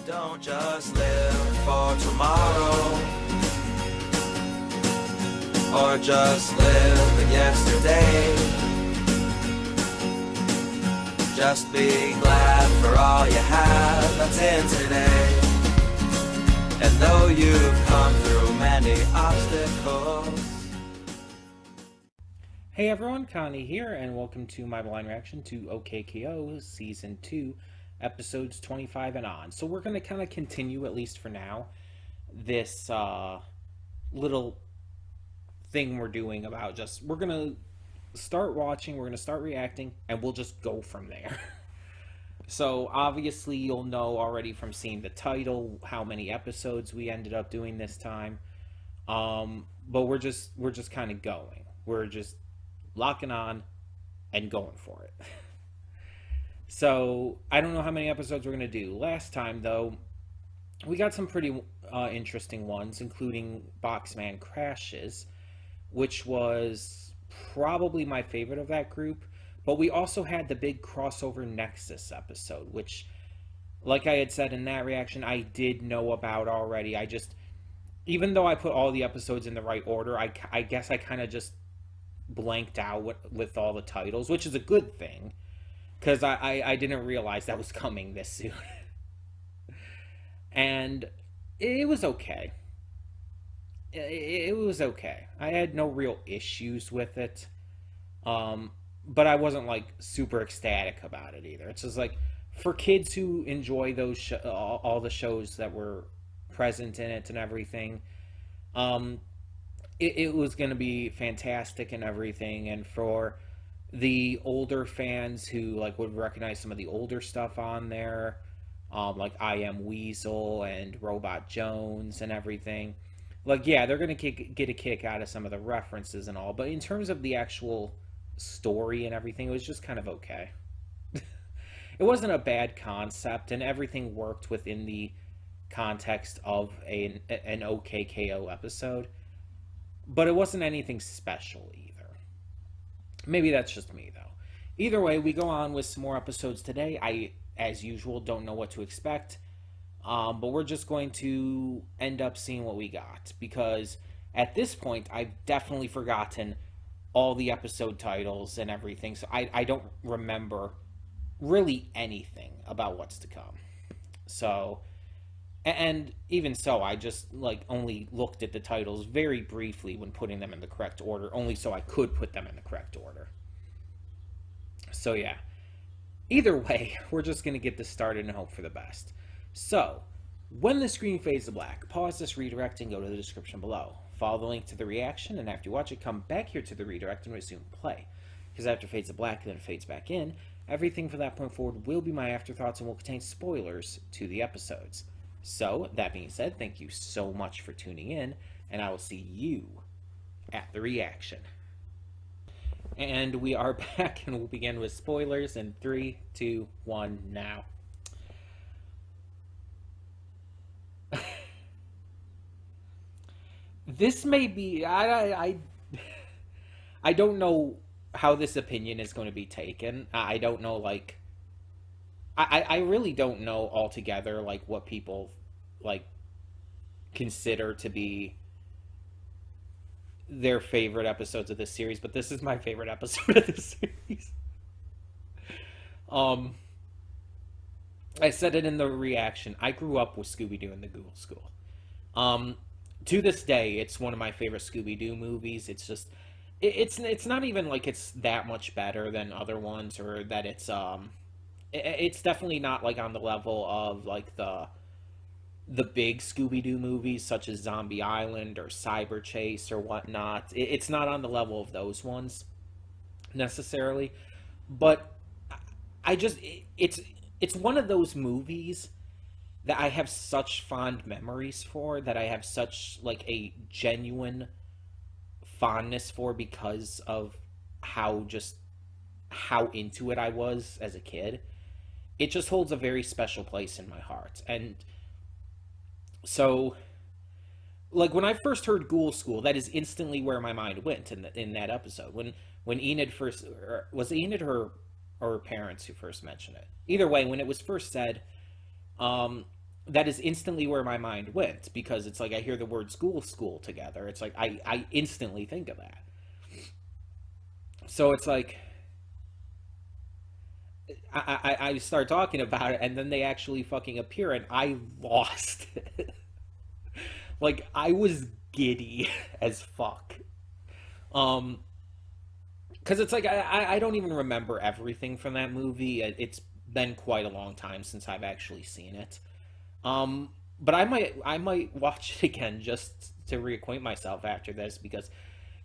Don't just live for tomorrow, or just live in yesterday. Just be glad for all you have that's in today. And though you've come through many obstacles. Hey everyone, Connie here, and welcome to my blind reaction to OKKO Season 2, Episodes 25 and on. So we're going to kind of continue, at least for now, this little thing we're doing about just, we're going to start watching, we're going to start reacting, and we'll just go from there. So obviously you'll know already from seeing the title how many episodes we ended up doing this time. But we're just kind of going. We're just locking on and going for it. So I don't know how many episodes we're going to do. Last time, though, we got some pretty interesting ones, including Boxman Crashes, which was probably my favorite of that group. But we also had the big crossover Nexus episode, which, like I had said in that reaction, I did know about already. I just, even though I put all the episodes in the right order, I guess I kind of just blanked out with all the titles, which is a good thing, because I didn't realize that was coming this soon. And it was okay. It was okay. I had no real issues with it. But I wasn't like super ecstatic about it either. It's just like for kids who enjoy those all the shows that were present in it and everything, it was going to be fantastic and everything. And for the older fans who like would recognize some of the older stuff on there, like I Am Weasel and Robot Jones and everything, like, yeah, they're going to get a kick out of some of the references and all. But in terms of the actual story and everything, it was just kind of okay. It wasn't a bad concept, and everything worked within the context of an OKKO episode. But it wasn't anything special either. Maybe that's just me, though. Either way, we go on with some more episodes today. I, as usual, don't know what to expect. But we're just going to end up seeing what we got. Because at this point, I've definitely forgotten all the episode titles and everything. So I don't remember really anything about what's to come. So... And even so, I just like only looked at the titles very briefly when putting them in the correct order, only so I could put them in the correct order. So yeah, either way, we're just going to get this started and hope for the best. So, when the screen fades to black, pause this redirect and go to the description below. Follow the link to the reaction, and after you watch it, come back here to the redirect and resume play. Because after it fades to black and then it fades back in, everything from that point forward will be my afterthoughts and will contain spoilers to the episodes. So, that being said, thank you so much for tuning in, and I will see you at the reaction. And we are back, and we'll begin with spoilers in 3, 2, 1, now. This may be... I don't know how this opinion is going to be taken. I don't know, like... I really don't know altogether, like, what people, like, consider to be their favorite episodes of this series, but this is my favorite episode of this series. I said it in the reaction. I grew up with Scooby-Doo in the Google School. To this day, it's one of my favorite Scooby-Doo movies. It's just, it's not even like it's that much better than other ones, or that it's definitely not like on the level of like the big Scooby-Doo movies such as Zombie Island or Cyber Chase or whatnot. It's not on the level of those ones necessarily, but it's one of those movies that I have such fond memories for, that I have such like a genuine fondness for, because of how into it I was as a kid. It just holds a very special place in my heart. And so, like, when I first heard Ghoul School, that is instantly where my mind went in that episode. When Enid first... was it Enid or her parents who first mentioned it? Either way, when it was first said, that is instantly where my mind went, because it's like I hear the word school together. It's like I instantly think of that. So it's like I start talking about it, and then they actually fucking appear, and I lost it. Like, I was giddy as fuck. Um, because it's like I don't even remember everything from that movie. It's been quite a long time since I've actually seen it. But I might watch it again just to reacquaint myself after this, because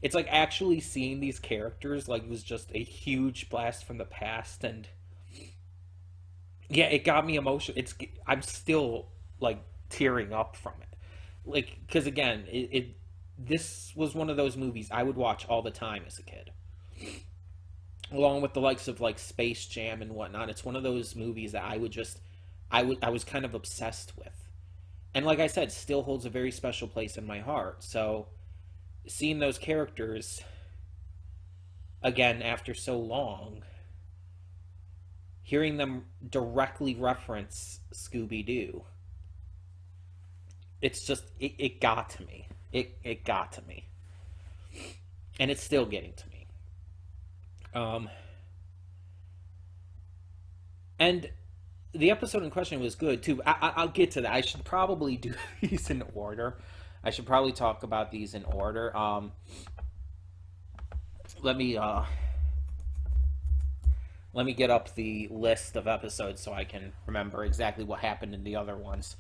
it's like actually seeing these characters like was just a huge blast from the past. And yeah, it got me emotional. I'm still like tearing up from it, like, because again, it this was one of those movies I would watch all the time as a kid, along with the likes of like Space Jam and whatnot. It's one of those movies that I was kind of obsessed with, and like I said, still holds a very special place in my heart. So seeing those characters again after so long, hearing them directly reference Scooby Doo, it's just it got to me. It got to me, and it's still getting to me. Um, and the episode in question was good too. I'll get to that. I should probably do these in order. I should probably talk about these in order. Let me let me get up the list of episodes so I can remember exactly what happened in the other ones.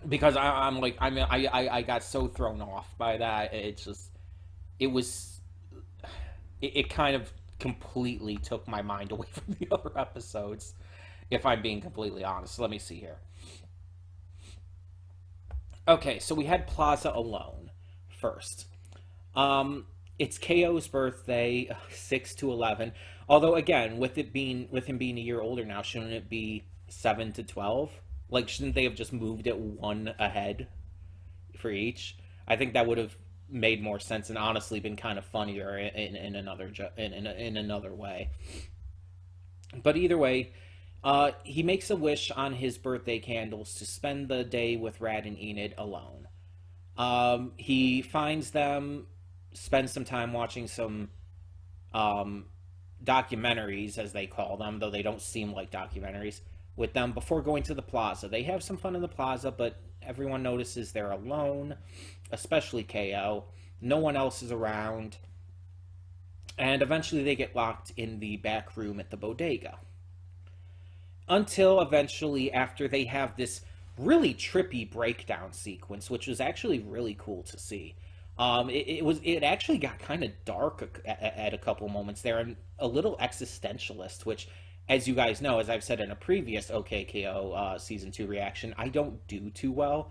Because I'm like I got so thrown off by that. It's just it was it kind of completely took my mind away from the other episodes. If I'm being completely honest, let me see here. Okay, so we had Plaza alone first. It's KO's birthday, 6 to 11. Although again, with him being a year older now, shouldn't it be 7 to 12? Like, shouldn't they have just moved it one ahead for each? I think that would have made more sense and honestly been kind of funnier in another in another way. But either way, he makes a wish on his birthday candles to spend the day with Rad and Enid alone. He finds them, spends some time watching some documentaries, as they call them, though they don't seem like documentaries, with them before going to the plaza. They have some fun in the plaza, but everyone notices they're alone, especially KO. No one else is around. And eventually they get locked in the back room at the bodega. Until eventually, after they have this really trippy breakdown sequence, which was actually really cool to see. It actually got kind of dark at a couple moments there, and a little existentialist, which, as you guys know, as I've said in a previous OKKO season 2 reaction, I don't do too well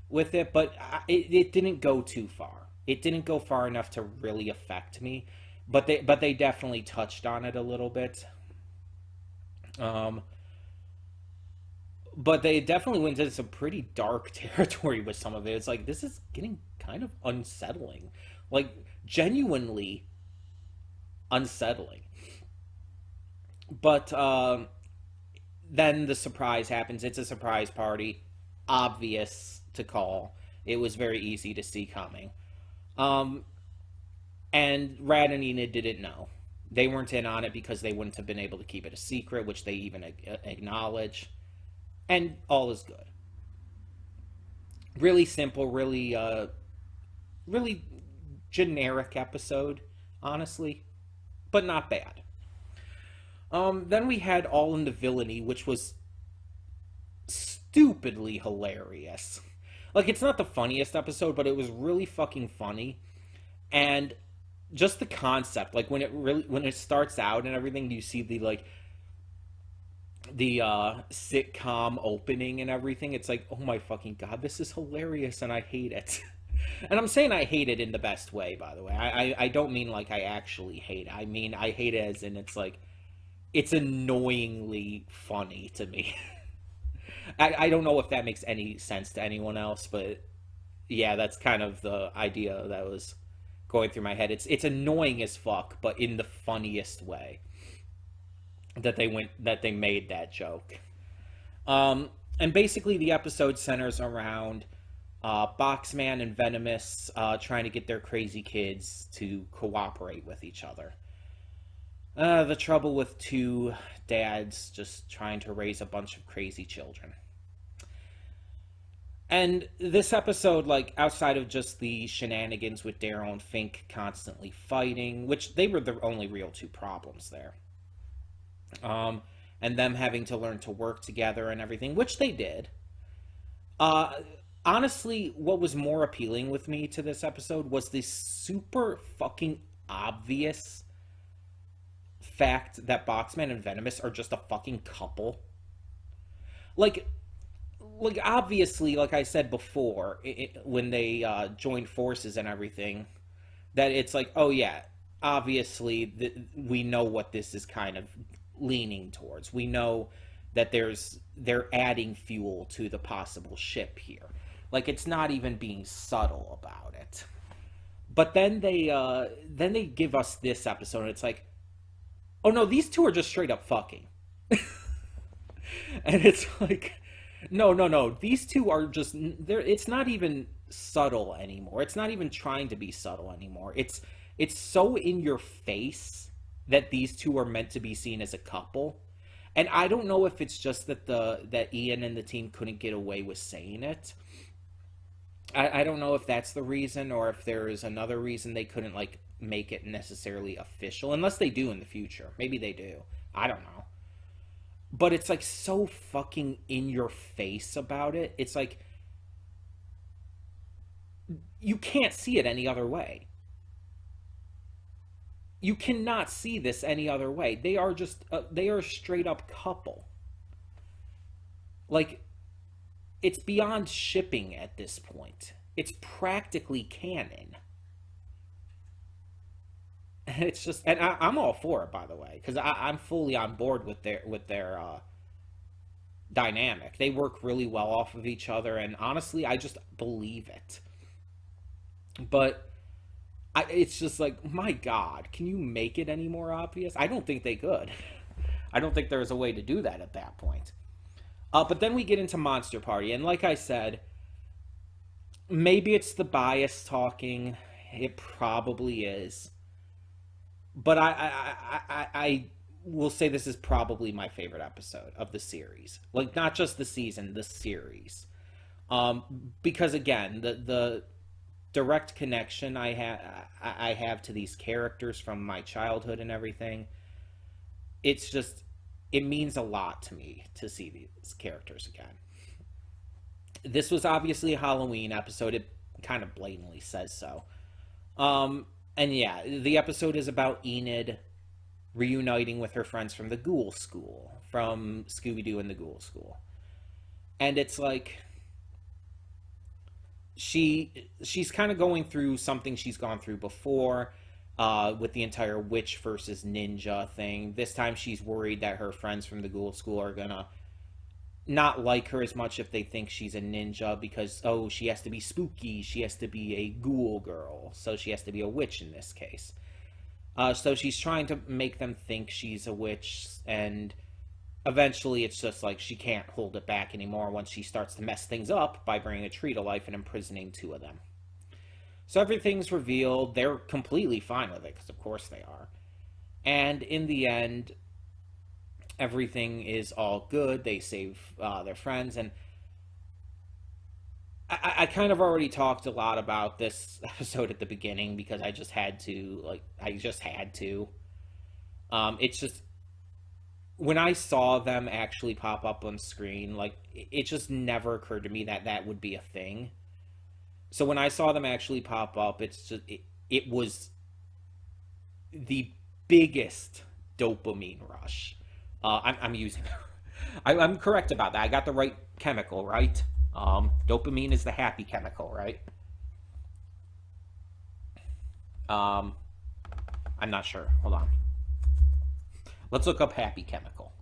with it, but it didn't go too far. It didn't go far enough to really affect me, but they definitely touched on it a little bit. But they definitely went into some pretty dark territory with some of it. It's like, this is getting kind of unsettling, like genuinely unsettling. But then the surprise happens. It's a surprise party, obvious to call. It was very easy to see coming. And Rad and Enid didn't know. They weren't in on it because they wouldn't have been able to keep it a secret, which they even acknowledge. And all is good. Really simple, really generic episode, honestly, but not bad. Then we had All in the Villainy, which was stupidly hilarious. Like, it's not the funniest episode, but it was really fucking funny. And just the concept, like when it starts out and everything, you see the sitcom opening and everything. It's like, oh my fucking god, this is hilarious, and I hate it. And I'm saying I hate it in the best way, by the way. I don't mean like I actually hate it. I mean I hate it as in it's annoyingly funny to me. I don't know if that makes any sense to anyone else, but yeah, that's kind of the idea that was going through my head. It's annoying as fuck, but in the funniest way that they made that joke. And basically, the episode centers around Boxman and Venomous trying to get their crazy kids to cooperate with each other. The trouble with two dads just trying to raise a bunch of crazy children. And this episode, like, outside of just the shenanigans with Daryl and Fink constantly fighting, which they were the only real two problems there, and them having to learn to work together and everything, which they did. Honestly, what was more appealing with me to this episode was this super fucking obvious fact that Boxman and Venomous are just a fucking couple. Like obviously, like I said before, when they joined forces and everything, that it's like, oh yeah, obviously we know what this is kind of leaning towards. We know that they're adding fuel to the possible ship here. Like, it's not even being subtle about it. But then they give us this episode, and it's like, oh no, these two are just straight up fucking. And it's like, no, these two are just, it's not even subtle anymore. It's not even trying to be subtle anymore. It's so in your face that these two are meant to be seen as a couple. And I don't know if it's just that Ian and the team couldn't get away with saying it. I don't know if that's the reason, or if there is another reason they couldn't, like, make it necessarily official, unless they do in the future. Maybe they do. I don't know. But it's, like, so fucking in your face about it. It's like, you can't see it any other way. You cannot see this any other way. They are just, they are a straight up couple. Like, it's beyond shipping at this point. It's practically canon. And it's just, and I'm all for it, by the way, because I'm fully on board with their dynamic. They work really well off of each other, and honestly, I just believe it. But it's just like, my God, can you make it any more obvious? I don't think they could. I don't think there's a way to do that at that point. But then we get into Monster Party, and like I said, maybe it's the bias talking. It probably is. But I will say this is probably my favorite episode of the series. Like, not just the season, the series. Because, again, the direct connection I have to these characters from my childhood and everything, it's just, it means a lot to me to see these characters again. This was obviously a Halloween episode. It kind of blatantly says so. And yeah, the episode is about Enid reuniting with her friends from the Ghoul School, from Scooby-Doo and the Ghoul School. And it's like, she's kind of going through something she's gone through before, with the entire witch versus ninja thing. This time she's worried that her friends from the Ghoul School are gonna not like her as much if they think she's a ninja, because, oh, she has to be spooky, she has to be a ghoul girl, so she has to be a witch in this case. So she's trying to make them think she's a witch, and eventually it's just like she can't hold it back anymore once she starts to mess things up by bringing a tree to life and imprisoning two of them. So everything's revealed. They're completely fine with it, because of course they are. And in the end, everything is all good. They save their friends. And I kind of already talked a lot about this episode at the beginning, because I just had to. It's just, when I saw them actually pop up on screen, like, it just never occurred to me that that would be a thing. So when I saw them actually pop up, it's just, it was the biggest dopamine rush. I'm using, I'm correct about that. I got the right chemical, right? Dopamine is the happy chemical, right? I'm not sure. Hold on. Let's look up happy chemical.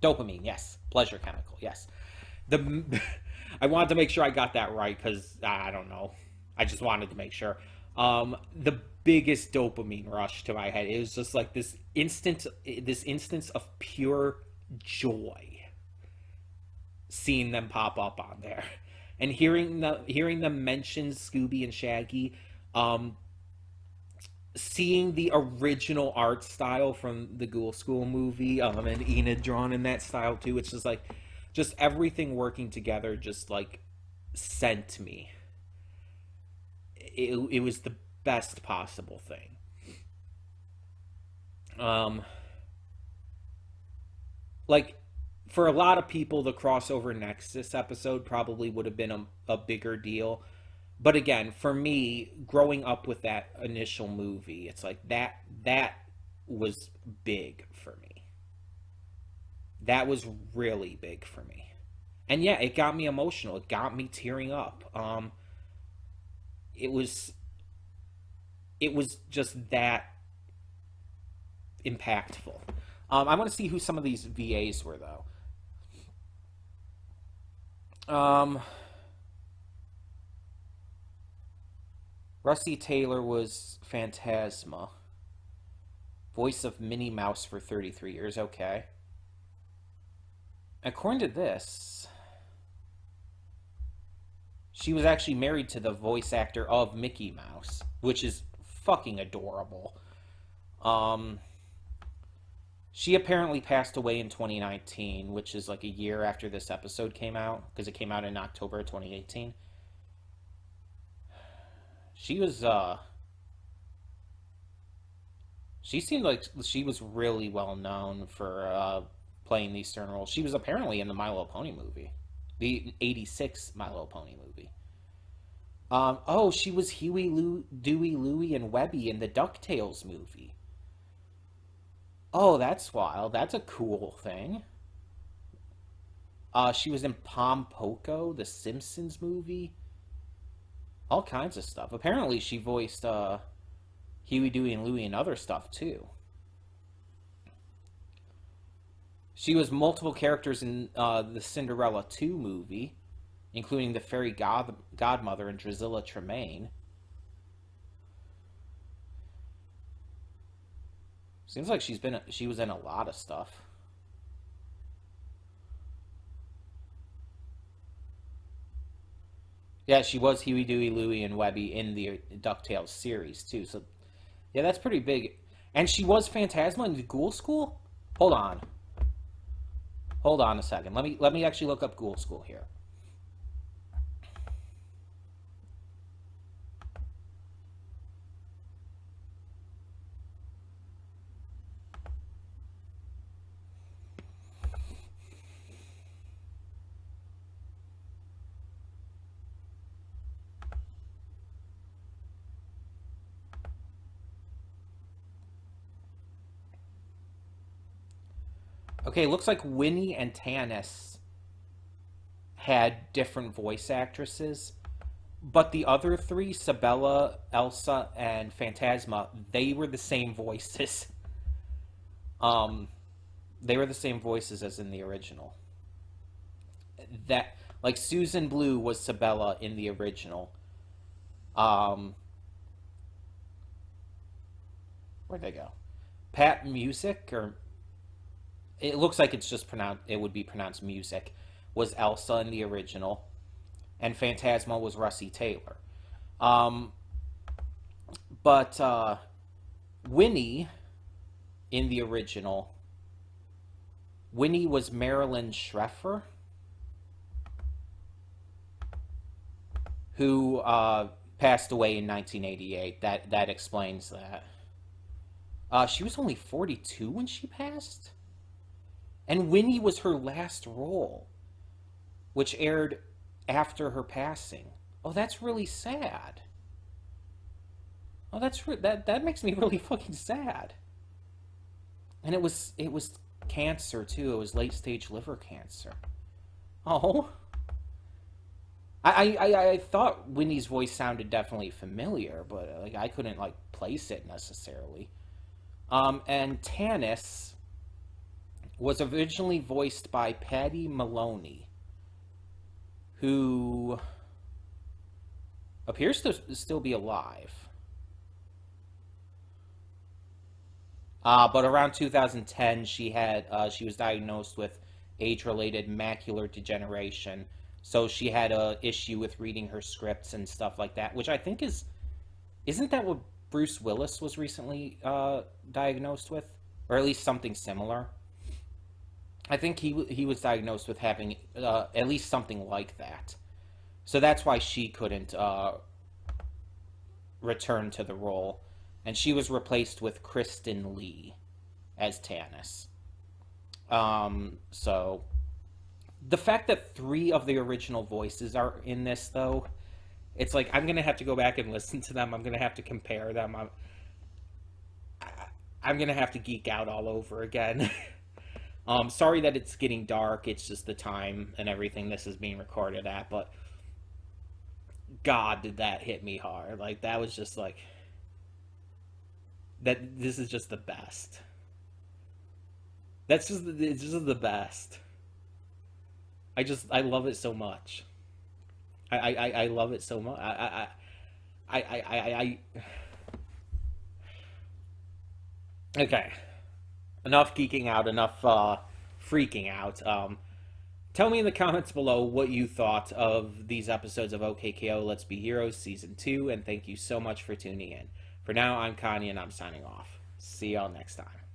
Dopamine, yes. Pleasure chemical, yes. I wanted to make sure I got that right, because I don't know. I just wanted to make sure. The biggest dopamine rush to my head, it was just like this instance of pure joy. seeing them pop up on there, and hearing them mention Scooby and Shaggy, um, seeing the original art style from the Ghoul School movie, and Enid drawn in that style too. It's just like, just everything working together, just like sent me. It was the best possible thing. Um, like for a lot of people, the crossover Nexus episode probably would have been a bigger deal. But again, for me, growing up with that initial movie, it's like that was big for me. That was really big for me. And yeah, it got me emotional. It got me tearing up. It was it was just that impactful. I want to see who some of these VAs were though. Um, Rusty Taylor was Phantasma, voice of Minnie Mouse for 33 years. Okay. According to this, she was actually married to the voice actor of Mickey Mouse, which is fucking adorable. Um, she apparently passed away in 2019, which is like a year after this episode came out, because it came out in October 2018. She was, she seemed like she was really well known for playing these certain roles. She was apparently in the My Little Pony movie, the '86 My Little Pony movie. Oh, she was Huey, Dewey, Louie, and Webby in the DuckTales movie. Oh, that's wild. That's a cool thing. She was in Pom Poko, the Simpsons movie. All kinds of stuff. Apparently, she voiced Huey, Dewey, and Louie and other stuff too. She was multiple characters in the Cinderella 2 movie, including the fairy godmother and Drusilla Tremaine. Seems like she was in a lot of stuff. Yeah, she was Huey, Dewey, Louie, and Webby in the DuckTales series too. So, yeah, that's pretty big. And she was Phantasma in the Ghoul School. Hold on a second. Let me actually look up Ghoul School here. Okay, looks like Winnie and Tanis had different voice actresses, but the other three, Sabella, Elsa, and Phantasma, they were the same voices. Um, they were the same voices as in the original. That like Susan Blue was Sabella in the original. Um, where'd they go? Pat Music, or it looks like it's just pronounced. It would be pronounced Music. Was Elsa in the original, and Phantasma was Russie Taylor. Um, but Winnie in the original, Winnie was Marilyn Schreffer, who passed away in 1988. That explains that. She was only 42 when she passed, and Winnie was her last role, which aired after her passing. Oh, that's really sad. Oh, that makes me really fucking sad. And it was cancer too. It was late stage liver cancer. Oh. I thought Winnie's voice sounded definitely familiar, but like I couldn't like place it necessarily. And Tanis was originally voiced by Patty Maloney, who appears to still be alive. But around 2010, she was diagnosed with age-related macular degeneration. So she had a issue with reading her scripts and stuff like that, which I think isn't that what Bruce Willis was recently diagnosed with, or at least something similar? I think he was diagnosed with having at least something like that. So that's why she couldn't return to the role, and she was replaced with Kristen Lee as Tannis. So the fact that 3 of the original voices are in this, though, it's like I'm gonna have to go back and listen to them. I'm gonna have to compare them. I'm gonna have to geek out all over again. Sorry that it's getting dark. It's just the time and everything this is being recorded at, but God, did that hit me hard. Like, that was just like, that this is just the best. It's just the best. I love it so much. I love it so much. Okay. Enough geeking out, enough freaking out. Tell me in the comments below what you thought of these episodes of OKKO Let's Be Heroes Season 2, and thank you so much for tuning in. For now, I'm Connie, and I'm signing off. See y'all next time.